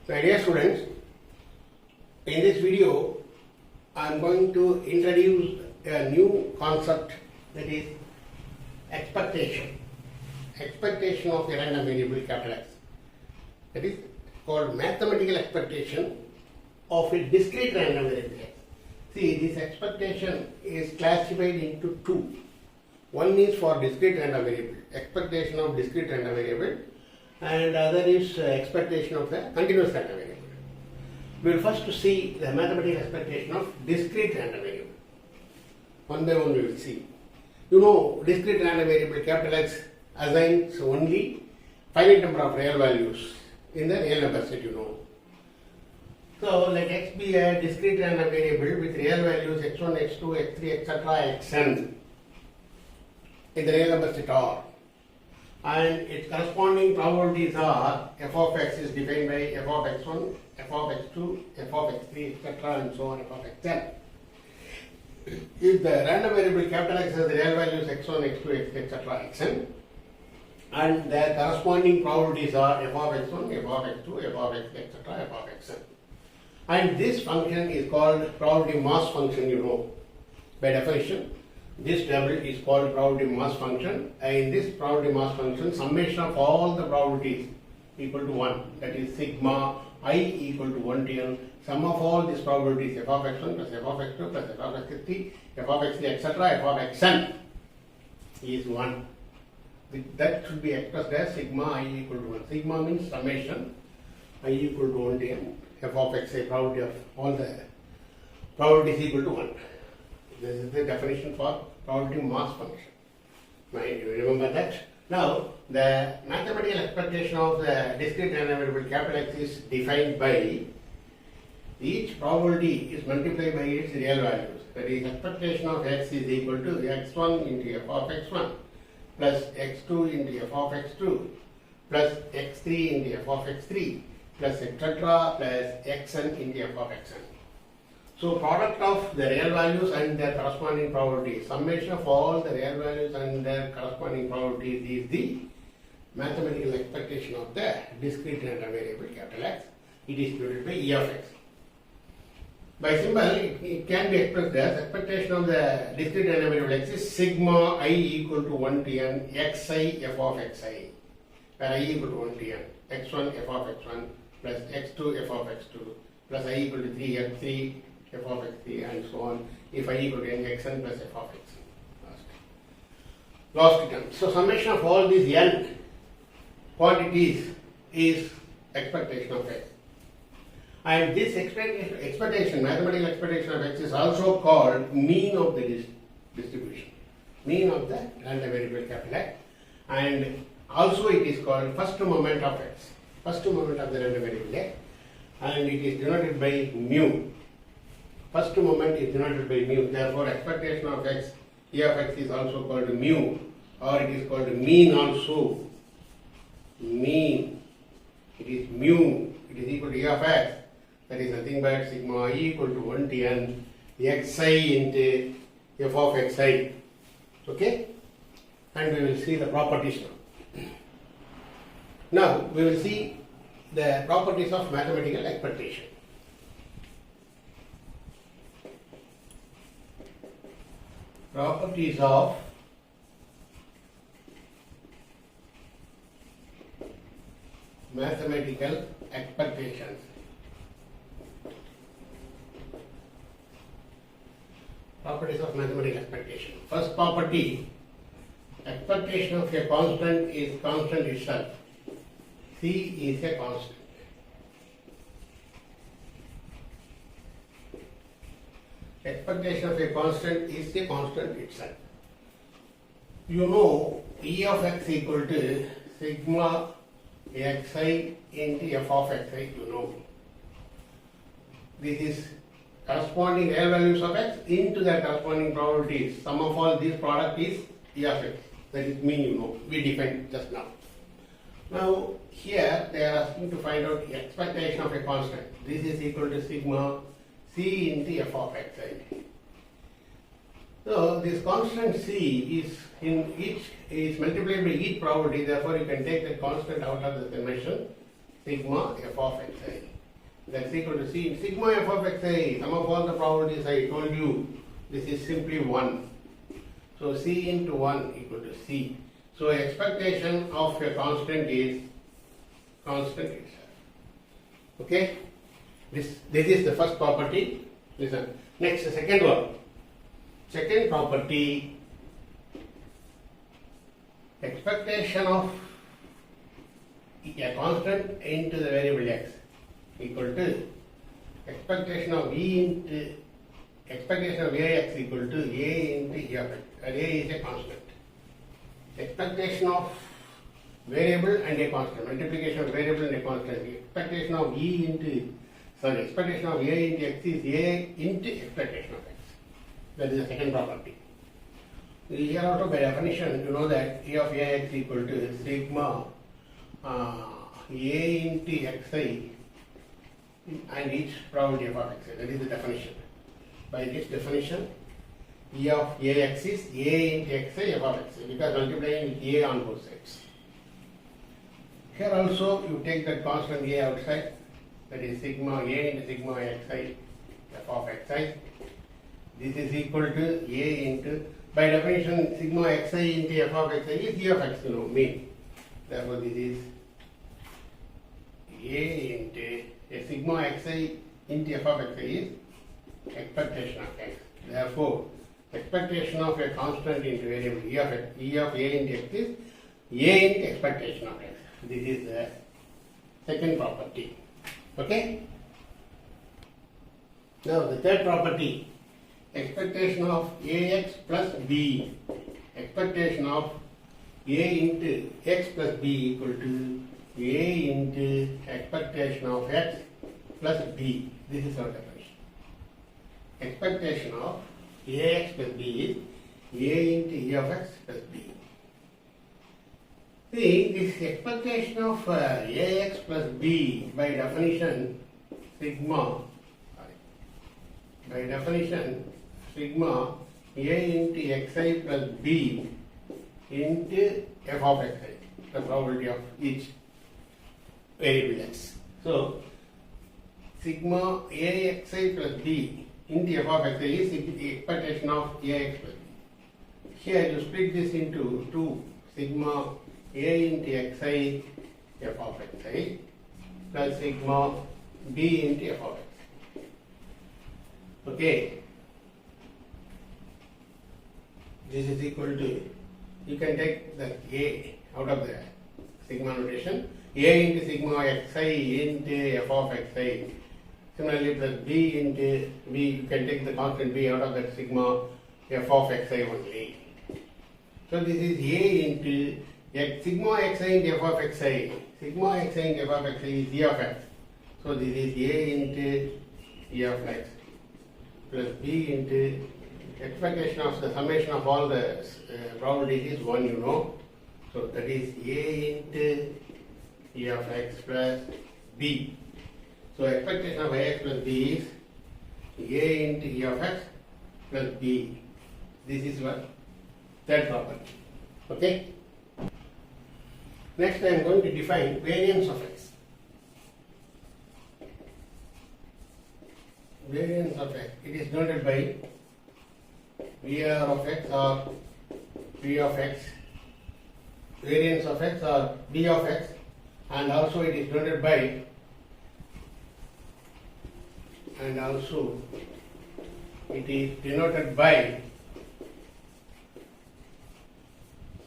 My dear students, in this video I am going to introduce a new concept, that is expectation of a random variable capital X. That is called mathematical expectation of a discrete random variable X. See, this expectation is classified into two. One is for discrete random variable, expectation of discrete random variable, and other is expectation of a continuous random variable. We will first see the mathematical expectation of discrete random variable. One by one we will see. You know, discrete random variable capital X assigns only finite number of real values in the real number set, you know. So let X be a discrete random variable with real values x1, x2, x3, etc., xn in the real number set R. And its corresponding probabilities are f of x is defined by f of x1, f of x2, f of x3, etc., and so on, f of xn. If the random variable capital X has the real values x1, x2, x3, etc., xn, and their corresponding probabilities are f of x1, f of x2, f of x3, etc., f of xn. And this function is called probability mass function, you know. By definition, this double is called probability mass function, and in this probability mass function, summation of all the probabilities equal to 1, that is sigma I equal to 1 to n, sum of all these probabilities f of x1 plus f of x2 plus f of x3, f of x3, etc., f of xn is 1. That should be expressed as sigma I equal to 1. Sigma means summation I equal to 1 to n, f of xi, probability of all the probabilities equal to 1. This is the definition for probability mass function. Right, you remember that? Now, the mathematical expectation of the discrete random variable capital X is defined by each probability is multiplied by its real values. That is, expectation of x is equal to x1 into f of x1 plus x2 into f of x2 plus x3 into f of x3 plus etc. plus xn into f of xn. So, product of the real values and their corresponding probabilities, summation of all the real values and their corresponding probabilities is the mathematical expectation of the discrete random variable capital X. It is denoted by E of x. By symbol, it can be expressed as expectation of the discrete random variable X is sigma I equal to 1 to n xi f of xi, where I equal to 1 to n, x1 f of x1 plus x2 f of x2 plus I equal to 3 f3 f of x3 and so on, if I equal to n xn plus f of xn. Last term. So, summation of all these n quantities is expectation of x. And this expectation, mathematical expectation of x is also called mean of the distribution, mean of the random variable capital X, and also it is called first moment of x, first moment of the random variable x, and it is denoted by mu. First moment is denoted by mu, therefore expectation of x, E of x is also called mu, or it is called mean also. Mean, it is mu, it is equal to E of x, that is nothing but sigma I equal to 1 to n xi into f of xi. Okay? And we will see the properties now. Now, we will see the properties of mathematical expectation. Properties of mathematical expectations. Properties of mathematical expectation. First property, expectation of a constant is constant itself. C is a constant. Expectation of a constant is the constant itself. You know, E of x equal to sigma xi into f of xi, you know. This is corresponding real values of x into their corresponding probabilities. Sum of all these product is E of x. That is mean, you know, we defined just now. Now, here they are asking to find out expectation of a constant. This is equal to sigma c into f of xi. So this constant c is multiplied by each probability. Therefore, you can take the constant out of the summation sigma f of xi. That's equal to C. Sigma f of xi, sum of all the probabilities I told you, this is simply 1. So C into 1 equal to C. So expectation of a constant is constant itself. Okay? This is the first property. Listen. Next, the second one. Second property, expectation of a constant into the variable x equal to expectation of Ax equal to A into E of x. A is a constant. Expectation of variable and a constant. Multiplication of variable and a constant. Expectation of expectation of A into x is A into expectation of x. That is the second property. Here also by definition you know that E of Ax equal to sigma A into xi and each probability of xi. That is the definition. By this definition, E of Ax is A into xi f of xi because multiplying with A on both sides. Here also you take that constant A outside, that is sigma A into sigma xi f of xi. This is equal to A into, by definition, sigma xi into f of xi is E of x, mean. Therefore, this is A into sigma xi into f of xi is expectation of x. Therefore, expectation of a constant into variable E of A into x is A into expectation of x. This is the second property. Okay? Now, the third property, expectation of Ax plus B. Expectation of A into x plus B equal to A into expectation of x plus B. This is our definition. Expectation of Ax plus B is A into E of x plus B. See, this expectation of Ax plus B by definition sigma A into xi plus b into f of xi, the probability of each variable x. So, sigma Axi plus b into f of xi is the expectation of Ax plus b. Here you split this into two, sigma A into xi f of xi plus sigma b into f of x. Okay. This is equal to, you can take the A out of the sigma notation, A into sigma xi into f of xi. Similarly, plus b into b, you can take the constant b out of that sigma f of xi only. So this is A into sigma xi into f of xi. Sigma xi into f of xi is E of x. So this is A into E of x plus b into expectation of the summation of all the probabilities is 1, So that is A into E of x plus b. So expectation of Ax plus b is A into E of x plus b. This is what? Third property. Okay? Next I am going to define variance of x. Variance of x. It is denoted by VR of x or P of x, variance of x or B of x, and also it is denoted by,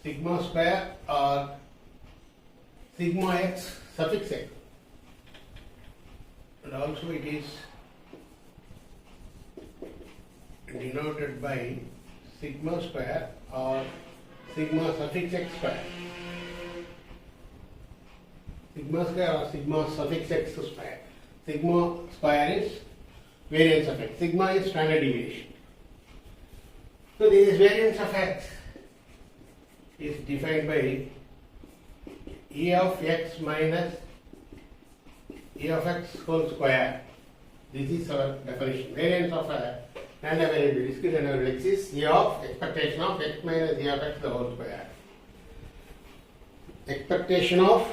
sigma square or sigma x suffix x, and also it is denoted by sigma square or sigma suffix x square. Sigma square or sigma suffix x square. Sigma square is variance of x. Sigma is standard deviation. So this variance of x is defined by E of x minus E of x whole square. This is our definition. Variance of a random variable, discrete random variable x is E of expectation of x minus E of x the whole square. Expectation of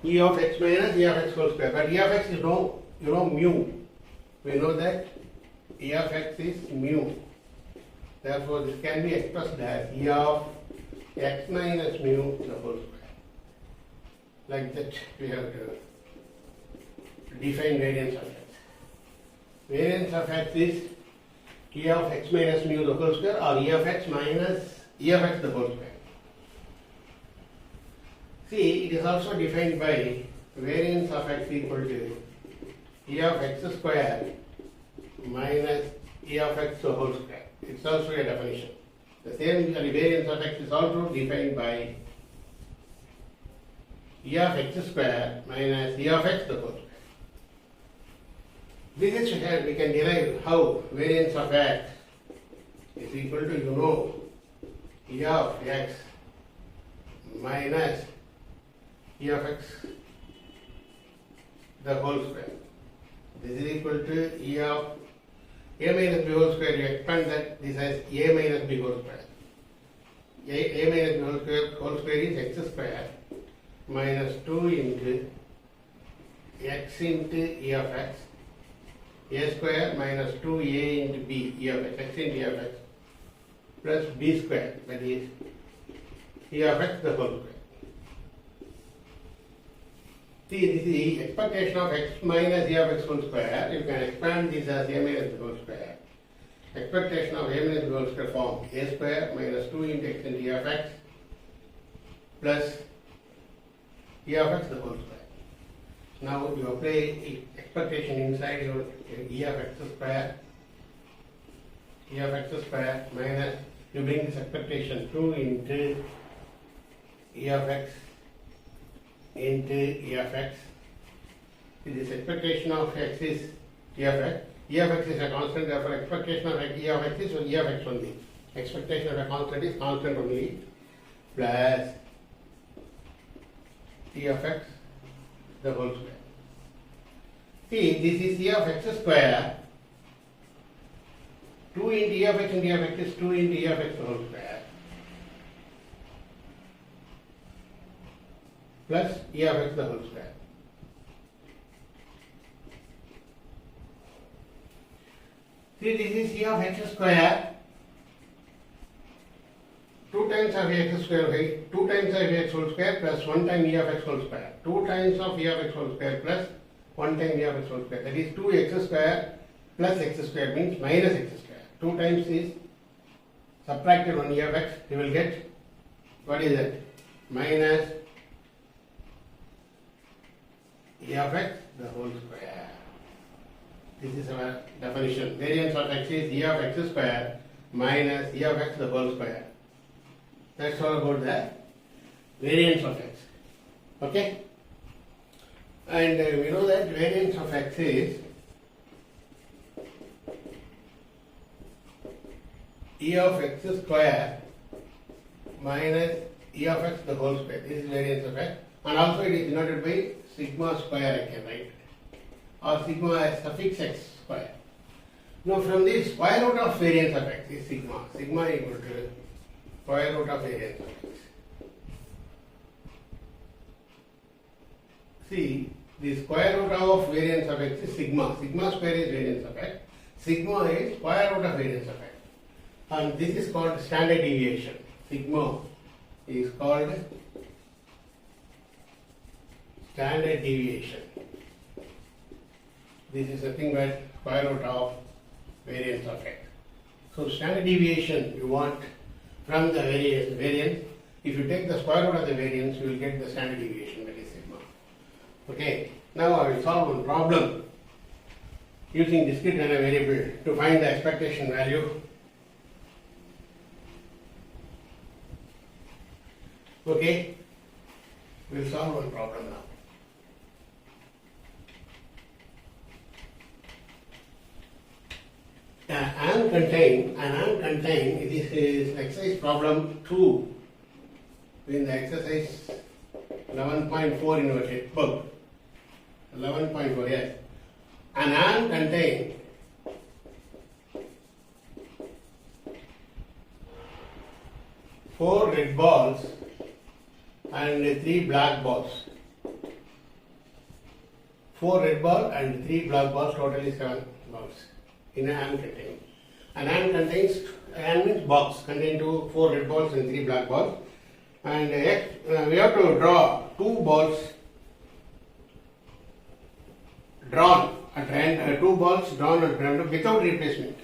E of x minus E of x whole square. But E of x is no, mu. We know that E of x is mu. Therefore, this can be expressed as E of x minus mu the whole square. Like that, we have to define variance of x. Variance of x is E of x minus mu the whole square or E of x minus E of x the whole square. See, it is also defined by variance of x equal to E of x square minus E of x the whole square. It's also a definition. The same variance of x is also defined by E of x square minus E of x the whole square. This is where we can derive how variance of x is equal to, E of x minus E of x the whole square. This is equal to E of a minus b whole square. You expand that this as a minus b whole square. A minus b whole square is x square minus 2 into x into E of x. A square minus 2a into b, E of x, x into E of x, plus b square, that is E of x the whole square. See, this is the expectation of x minus E of x whole square. You can expand this as a minus b whole square. Expectation of a minus b whole square form a square minus 2 into x into E of x plus E of x the whole square. Now you apply expectation inside your E of x square minus, you bring this expectation 2 into E of x into E of x. This expectation of x is E of x. E of x is a constant, therefore expectation of E of x is E of x only. Expectation of a constant is constant only, plus E of x the whole square. See, this is E of x square. 2 into E of x into E of x is 2 into E of x the whole square, plus E of x the whole square. See, this is E of x square. 2 times of x square, 2 times of x whole square plus 1 time E of x whole square. 2 times of E of x whole square plus 1 time E of x whole square. That is 2x square plus x square means minus x square. 2 times is subtracted 1 E of x. You will get, what is that? Minus E of x the whole square. This is our definition. Variance of x is E of x square minus E of x the whole square. That's all about the variance of x. Okay? And we know that variance of x is E of x square minus E of x the whole square. This is variance of x. And also it is denoted by sigma square, I can write. Or sigma as suffix x square. Now from this, square root of variance of x is sigma. Sigma equal to square root of variance of x. See, the square root of variance of x is sigma. Sigma square is variance of x. Sigma is square root of variance of x. And this is called standard deviation. Sigma is called standard deviation. This is nothing but square root of variance of x. So standard deviation you want from the variance. If you take the square root of the variance, you will get the standard deviation, that is sigma. Okay, now I will solve one problem using discrete and a variable to find the expectation value. Okay, we will solve one problem now. And contain, this is exercise problem 2 in the exercise 11.4 in your textbook. 11.4, yes. An ant contain four red balls and 3 black balls. 4 red ball and 3 black balls, totally 7 balls in an AND containing. An AND contains, AND means box containing 4 red balls and 3 black balls, and we have to draw 2 balls drawn at random, 2 balls drawn at random without replacement.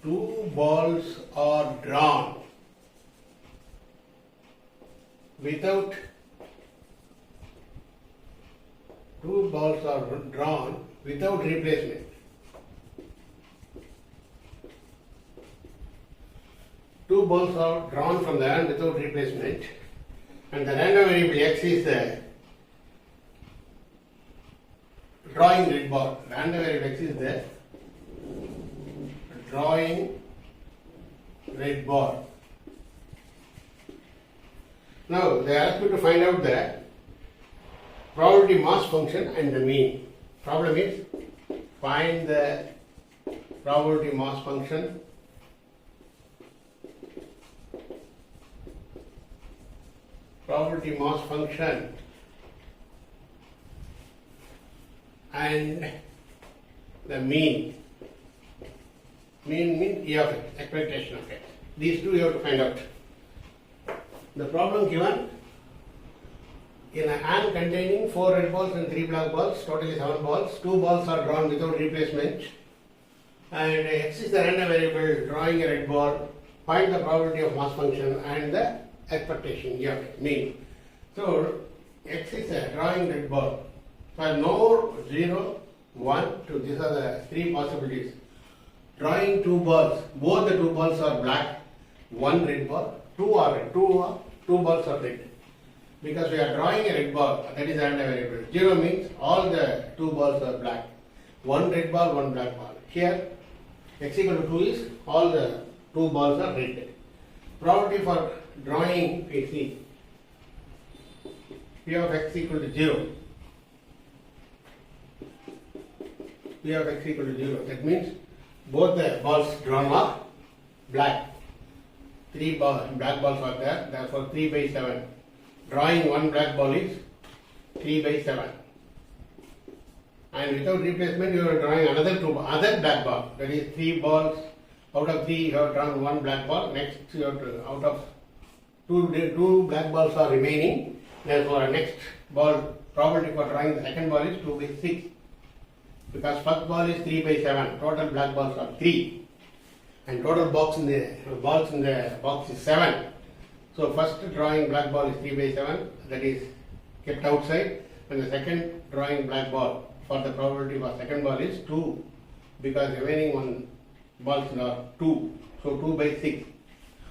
2 balls are drawn without 2 balls are drawn without replacement. 2 balls are drawn from the hand without replacement, and the random variable x is the drawing red ball. Random variable x is the drawing red ball. Now they ask me to find out the probability mass function and the mean. Problem is, find the probability mass function and the mean. Mean means E of x, expectation of x. These two you have to find out. The problem given, in an AND containing 4 red balls and 3 black balls, totally 7 balls, 2 balls are drawn without replacement, and x is the random variable drawing a red ball. Find the probability of mass function and the expectation, E of x, mean. So x is a drawing red ball. So no 0, 1, 2. These are the 3 possibilities. Drawing 2 balls, both the 2 balls are black, 1 red ball, 2 are red, 2 balls are red. Because we are drawing a red ball, that is random variable. 0 means all the 2 balls are black. 1 red ball, 1 black ball. Here, x equal to 2 is all the 2 balls are red. Probability for drawing, we see, P of x equal to 0. P of x equal to 0. That means both the balls drawn are black. 3 black balls are there, therefore 3 by 7. Drawing 1 black ball is 3 by 7. And without replacement, you are drawing other black ball. That is 3 balls. Out of 3, you have drawn 1 black ball. Next, you have to, out of 2 black balls are remaining. Therefore, next ball, probability for drawing the second ball is 2 by 6. Because first ball is 3 by 7. Total black balls are 3. And total balls in the box is 7. So first drawing black ball is 3 by 7, that is kept outside, and the second drawing black ball for the probability for second ball is 2, because remaining 1 balls are 2, so 2 by 6.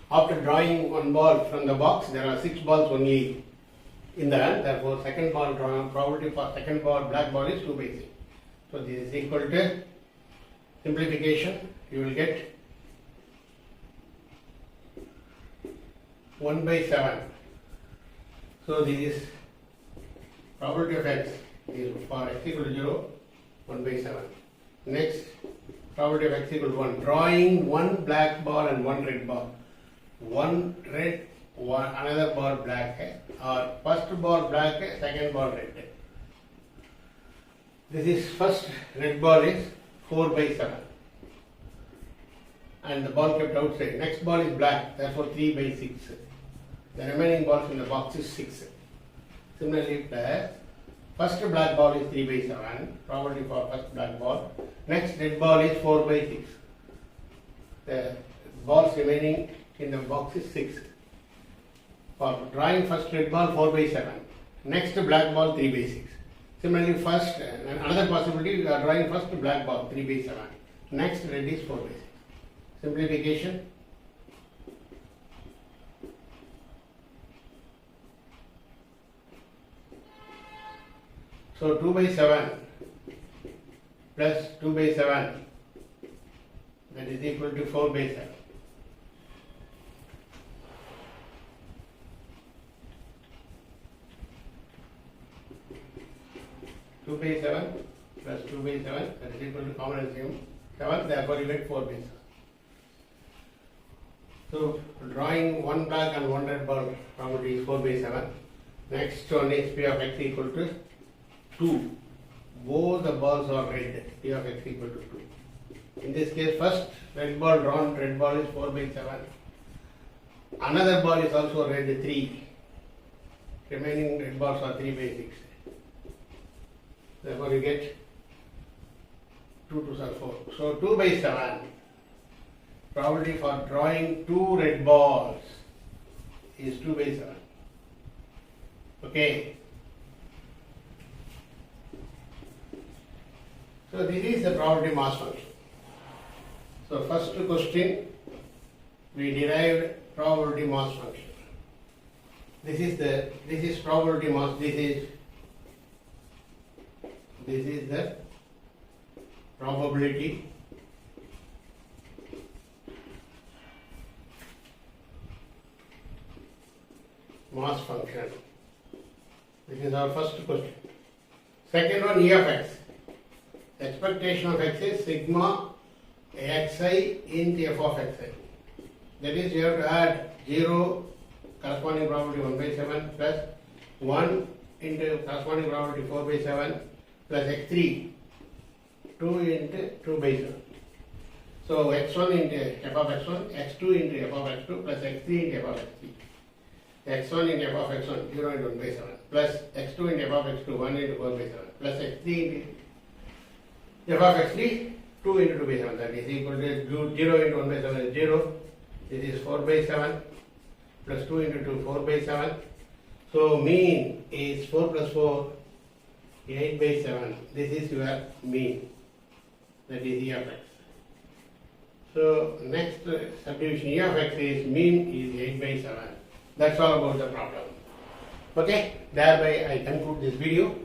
After drawing 1 ball from the box, there are 6 balls only in the hand, therefore second ball drawing probability for second ball black ball is 2 by 6. So this is equal to simplification, you will get 1 by 7. So this is probability of x is for x equal to 0, 1 by 7. Next, probability of x equal to 1. Drawing 1 black ball and 1 red ball. 1 red, another ball black, or first ball black, second ball red. This is first red ball is 4 by 7. And the ball kept outside. Next ball is black, therefore 3 by 6. The remaining balls in the box is 6. Similarly, the first black ball is 3 by 7, probability for first black ball. Next red ball is 4 by 6. The balls remaining in the box is 6. For drawing first red ball 4 by 7. Next black ball 3 by 6. Similarly, first, another possibility, we are drawing first black ball 3 by 7. Next red is 4 by 6. Simplification. So 2 by 7 plus 2 by 7, that is equal to 4 by 7. Two by 7 plus 2 by 7, that is equal to common LCM 7, therefore you get 4 by 7. So drawing 1 black and 1 red ball probability is 4 by 7. Next one is P of x equal to 2. Both the balls are red. P of x equal to 2. In this case, first red ball drawn, red ball is 4 by 7. Another ball is also red 3. Remaining red balls are 3 by 6. Therefore you get 2 2s are 4. So 2 by 7. Probability for drawing 2 red balls is 2 by 7. Okay. So this is the probability mass function. So first question, we derived probability mass function. This is probability mass. This is the probability mass function. This is our first question. Second one, E of x. Expectation of x is sigma xi into f of xi. That is, you have to add 0 corresponding probability 1 by 7 plus 1 into corresponding probability 4 by 7 plus x3 2 into 2 by 7. So x1 into f of x1, x2 into f of x2 plus x3 into f of x3. x1 into f of x1 0 into 1 by 7 plus x2 into f of x2 1 into 4 by 7 plus x3 into f of x3 2 into 2 by 7, that is equal to 0 into 1 by 7 is 0. This is 4 by 7 plus 2 into 2 4 by 7. So mean is 4 plus 4 8 by 7. This is your mean, that is E of x. So next subdivision E of x is mean is 8 by 7. That's all about the problem. Okay, thereby I conclude this video.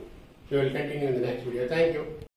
We will continue in the next video. Thank you.